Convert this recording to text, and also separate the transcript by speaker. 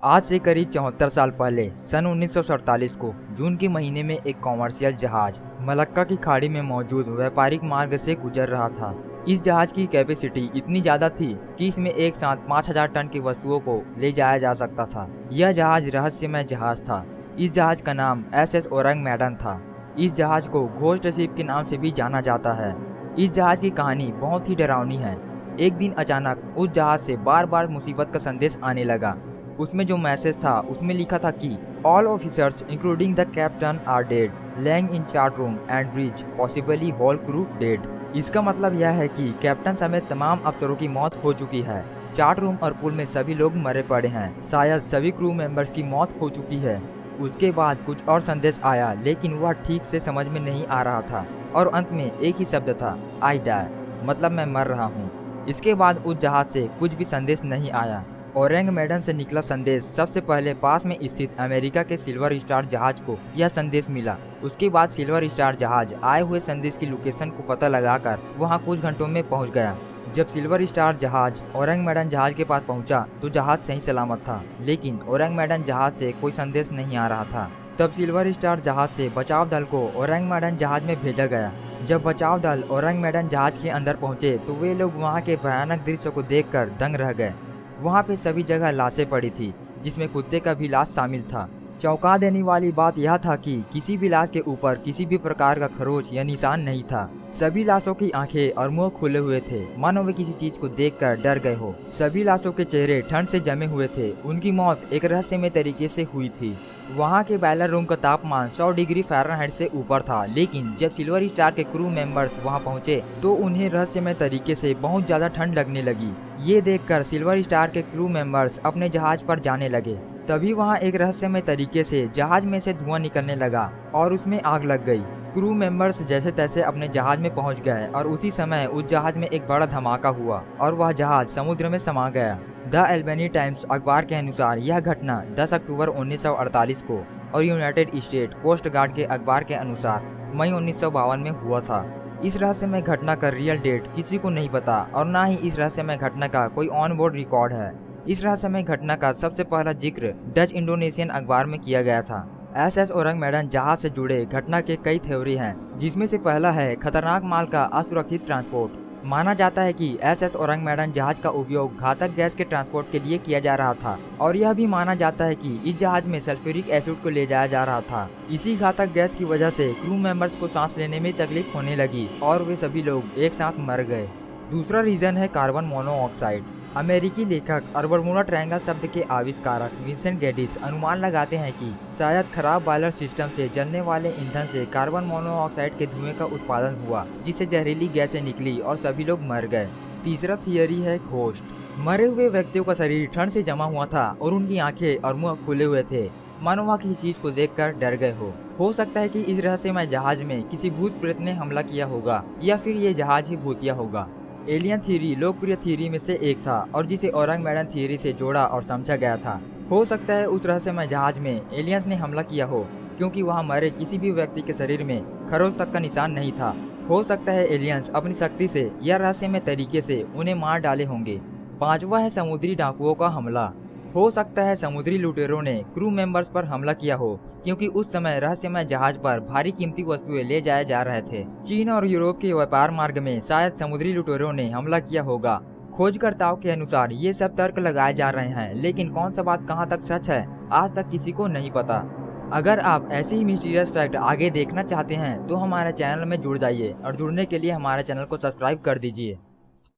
Speaker 1: आज से करीब 74 साल पहले सन 1947 को जून के महीने में एक कॉमर्शियल जहाज मलक्का की खाड़ी में मौजूद व्यापारिक मार्ग से गुजर रहा था। इस जहाज की कैपेसिटी इतनी ज्यादा थी कि इसमें एक साथ 5000 टन की वस्तुओं को ले जाया जा सकता था। यह जहाज रहस्यमय जहाज था। इस जहाज का नाम SS ओरंग मैडन था। इस जहाज को घोस्ट शिप के नाम से भी जाना जाता है। इस जहाज की कहानी बहुत ही डरावनी है। एक दिन अचानक उस जहाज से बार बार मुसीबत का संदेश आने लगा। उसमें जो मैसेज था उसमें लिखा था कि all officers including the captain are dead, lying in chart room and bridge, possibly whole crew dead. इसका मतलब यह है कि कैप्टन समेत तमाम अफसरों की मौत हो चुकी है। चार्ट रूम और पुल में सभी लोग मरे पड़े हैं। शायद सभी क्रू मेंबर्स की मौत हो चुकी है। उसके बाद कुछ और संदेश आया, लेकिन वह ठीक से समझ में नहीं आ रहा था और अंत में एक ही शब्द था, आई डाई, मतलब मैं मर रहा हूँ। इसके बाद उस जहाज से कुछ भी संदेश नहीं आया। ओरंग मैडन से निकला संदेश सबसे पहले पास में स्थित अमेरिका के सिल्वर स्टार जहाज को यह संदेश मिला। उसके बाद सिल्वर स्टार जहाज आए हुए संदेश की लोकेशन को पता लगाकर वहां कुछ घंटों में पहुंच गया। जब सिल्वर स्टार जहाज ओरंग मैडन जहाज के पास पहुंचा तो जहाज सही सलामत था, लेकिन ओरंग मैडन जहाज से कोई संदेश नहीं आ रहा था। तब सिल्वर स्टार जहाज से बचाव दल को ओरंग मैडन जहाज में भेजा गया। जब बचाव दल ओरंग मैडन जहाज के अंदर पहुंचे तो वे लोग वहां के भयानक दृश्य को देखकर दंग रह गए। वहाँ पे सभी जगह लाशें पड़ी थी, जिसमें कुत्ते का भी लाश शामिल था। चौंका देने वाली बात यह था कि किसी भी लाश के ऊपर किसी भी प्रकार का खरोच या निशान नहीं था। सभी लाशों की आंखें और मुंह खुले हुए थे, मानो वे किसी चीज को देखकर डर गए हो। सभी लाशों के चेहरे ठंड से जमे हुए थे। उनकी मौत एक रहस्यमय तरीके से हुई थी। वहाँ के बॉयलर रूम का तापमान 100 डिग्री फ़ारेनहाइट से ऊपर था, लेकिन जब सिल्वर स्टार के क्रू मेंबर्स वहाँ पहुँचे तो उन्हें रहस्यमय तरीके से बहुत ज्यादा ठंड लगने लगी। ये देखकर सिल्वर स्टार के क्रू मेंबर्स अपने जहाज पर जाने लगे। तभी वहाँ एक रहस्यमय तरीके से जहाज में से धुआं निकलने लगा और उसमें आग लग गई। क्रू मेंबर्स जैसे तैसे अपने जहाज में पहुंच गए और उसी समय उस जहाज में एक बड़ा धमाका हुआ और वह जहाज समुद्र में समा गया। द अल्बानी टाइम्स अखबार के अनुसार यह घटना 10 अक्टूबर 1948 को और यूनाइटेड स्टेट कोस्ट गार्ड के अखबार के अनुसार मई 1952 में हुआ था। इस रहस्यमय घटना का रियल डेट किसी को नहीं पता और न ही इस रहस्यमय घटना का कोई ऑन बोर्ड रिकॉर्ड है। इस रहस्यमय घटना का सबसे पहला जिक्र डच इंडोनेशियन अखबार में किया गया था। SS ओरंग मैडन जहाज से जुड़े घटना के कई थ्योरी हैं, जिसमें से पहला है खतरनाक माल का असुरक्षित ट्रांसपोर्ट। माना जाता है कि SS ओरंग मैडन जहाज का उपयोग घातक गैस के ट्रांसपोर्ट के लिए किया जा रहा था और यह भी माना जाता है कि इस जहाज में सल्फ्यूरिक एसिड को ले जाया जा रहा था। इसी घातक गैस की वजह से क्रू मेंबर्स को सांस लेने में तकलीफ होने लगी और वे सभी लोग एक साथ मर गए। दूसरा रीजन है कार्बन मोनोऑक्साइड। अमेरिकी लेखक और बरमूडा ट्रायंगल शब्द के आविष्कारक विंसेंट गेडिस अनुमान लगाते हैं कि शायद खराब बॉयलर सिस्टम से जलने वाले ईंधन से कार्बन मोनोऑक्साइड के धुएं का उत्पादन हुआ, जिससे जहरीली गैसें निकली और सभी लोग मर गए। तीसरा थियरी है घोस्ट। मरे हुए व्यक्तियों का शरीर ठंड से जमा हुआ था और उनकी आंखें और मुंह खुले हुए थे, मानो वह किसी चीज को देखकर डर गए हो सकता है कि इस रहस्यमय जहाज में किसी भूत प्रेत ने हमला किया होगा या फिर ये जहाज ही भूतिया होगा। एलियन थ्योरी लोकप्रिय थ्योरी में से एक था और जिसे ओरंग मैडन थ्योरी से जोड़ा और समझा गया था। हो सकता है उस रहस्यमय जहाज में एलियंस ने हमला किया हो, क्योंकि वहां मरे किसी भी व्यक्ति के शरीर में खरोच तक का निशान नहीं था। हो सकता है एलियंस अपनी शक्ति से या रहस्यमय तरीके से उन्हें मार डाले होंगे। पांचवा है समुद्री डाकुओं का हमला। हो सकता है समुद्री लुटेरों ने क्रू मेंबर्स पर हमला किया हो, क्योंकि उस समय रहस्यमय जहाज पर भारी कीमती वस्तुएं ले जाए जा रहे थे। चीन और यूरोप के व्यापार मार्ग में शायद समुद्री लुटेरों ने हमला किया होगा। खोजकर्ताओं के अनुसार ये सब तर्क लगाए जा रहे हैं, लेकिन कौन सा बात कहां तक सच है आज तक किसी को नहीं पता। अगर आप ऐसे ही मिस्टीरियस फैक्ट आगे देखना चाहते हैं तो हमारे चैनल में जुड़ जाइए और जुड़ने के लिए हमारे चैनल को सब्सक्राइब कर दीजिए।